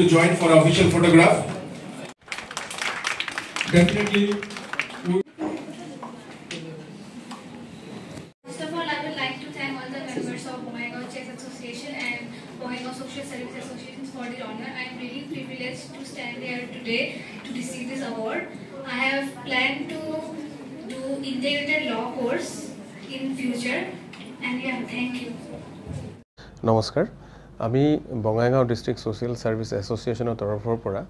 to join for official photograph. Definitely. First of all, I would like to thank all the members of Bongaigaon Chess Association and Bongaigaon Social Service Associations for the honor. I am really privileged to stand here today to receive this award. I have planned to do integrated law course in future, and yeah, thank you. নমস্কাৰ আমি Bongaigaon district social service এসোসিয়েশনৰ তৰফৰ পৰা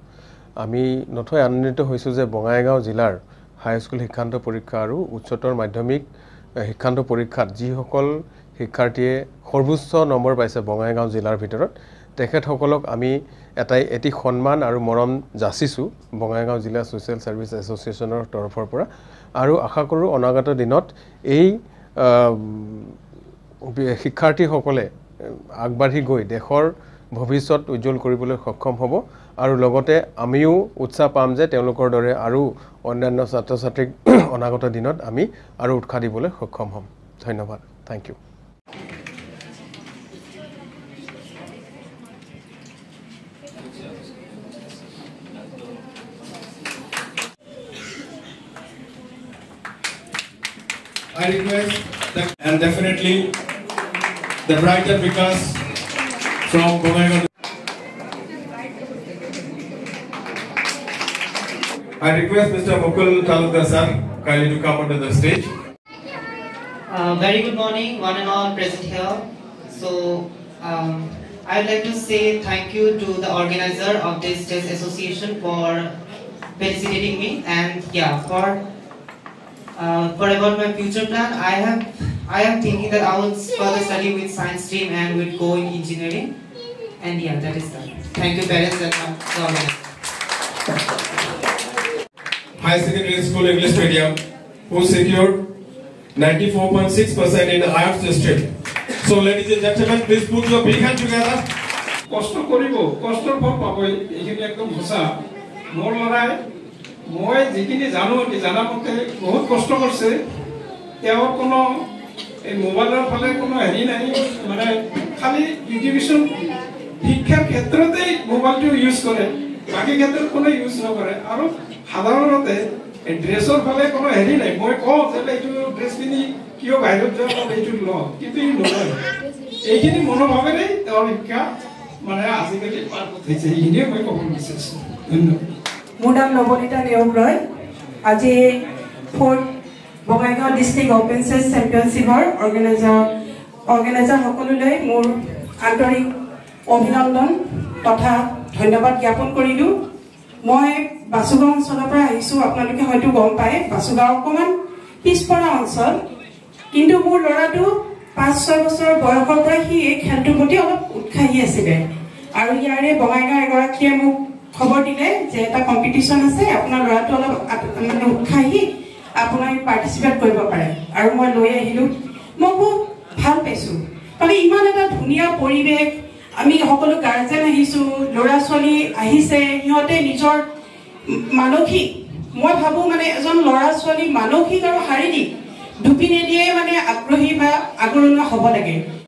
আমি নথৈ আনন্দিত হৈছোঁ যে বঙাইগাঁও জিলাৰ হাই স্কুল শিক্ষান্ত পৰীক্ষা আৰু উচ্চতৰ মাধ্যমিক শিক্ষান্ত পৰীক্ষাত যিসকল শিক্ষাৰ্থীয়ে সৰ্বোচ্চ নম্বৰ পাইছে বঙাইগাঁও জিলাৰ ভিতৰত তেখেতসকলক আমি এটি সন্মান আৰু মৰম যাচিছোঁ বঙাইগাঁও জিলা সোশিয়েল সাৰ্ভিস এসোসিয়েশনৰ তৰফৰ পৰা আৰু আশা কৰোঁ অনাগত দিনত এই শিক্ষাৰ্থীসকলে আগবাঢ়ি গৈ দেশৰ ভৱিষ্যত উজ্জ্বল কৰিবলৈ সক্ষম হ'ব আৰু লগতে আমিও উৎসাহ পাম যে তেওঁলোকৰ দৰে আৰু অন্যান্য ছাত্ৰ ছাত্ৰীক অনাগত দিনত আমি আৰু উৎসাহ দিবলৈ সক্ষম হ'ম ধন্যবাদ thank you I request that, and definitely the brighter Vikas from Bongaigaon. I request Mr. Mukul Talukdar sir kindly to come onto the stage. Very good morning, one and all present here. So, I'd like to say thank you to the organizer of this chess association for felicitating me, and yeah, for about my future plan, I am thinking that I will further study with science stream and will go in engineering, and yeah, that is that. Thank you, parents and the organizer. High Secondary School English Medium, who secured 94.6% in the IELTS district. So, ladies and gentlemen, please put your big hand together. কষ্ট কৰিব কষ্টৰ ফল পাবই এইখিনি একদম সঁচা মোৰ লৰাই মই যিখিনি জানো জানা মতে বহুত কষ্ট কৰিছে তেওঁৰ কোনো এই মোবাইলৰ ফালে কোনো হেৰি নাই মানে খালি এডুকেশ্যন শিক্ষাৰ ক্ষেত্ৰতেই মোবাইলটো ইউজ কৰে বাকী ক্ষেত্ৰত কোনো ইউজ নকৰে আৰু সাধাৰণতে এই ড্ৰেছৰ ফালে কোনো হেৰি নাই মই কওঁ যে এইটো ড্ৰেছ পিন্ধি কিয় বাহিৰত যোৱা এইটো ল কিন্তু ই নলয় এইখিনি মনোভাৱেৰে তেওঁৰ শিক্ষা মানে আজিকালি পাৰ কৰিছে এইখিনিয়ে মই ক'ব বিচাৰিছোঁ ধন্যবাদ মোৰ নাম নৱনীতা নেওগ ৰয় আজি 4th বঙাইগাঁও ডিস্ট্ৰিক্ট ওপেন চেছ চেম্পিয়নশ্বিপৰ অৰ্গেনাইজাৰ সকলোলৈ মোৰ আন্তৰিক অভিনন্দন তথা ধন্যবাদ জ্ঞাপন কৰিলোঁ মই বাসুগাঁও অঞ্চলৰ পৰা আহিছোঁ আপোনালোকে হয়তো গম পায় বাসুগাঁও অকণমান পিছপৰা অঞ্চল কিন্তু মোৰ ল'ৰাটো 5-6 বছৰ বয়সৰ পৰা সি এই খেলটোৰ প্ৰতি অলপ উৎসাহী আছিলে আৰু ইয়াৰে বঙাইগাঁও এগৰাকীয়ে মোক খবৰ দিলে যে এটা কম্পিটিশ্যন আছে আপোনাৰ ল'ৰাটো অলপ মানে উৎসাহী আপুনি পাৰ্টিচিপেট কৰিব পাৰে আৰু মই লৈ আহিলোঁ মই খুব ভাল পাইছোঁ মানে ইমান এটা ধুনীয়া পৰিৱেশ আমি সকলো গাৰ্জেন আহিছোঁ ল'ৰা ছোৱালী আহিছে সিহঁতে নিজৰ মানসিক মই ভাবোঁ মানে এজন ল'ৰা ছোৱালী মানসিক আৰু শাৰীৰিক দুপিনেদিয়ে মানে আগ্ৰহী বা আগৰণুৱা হ'ব লাগে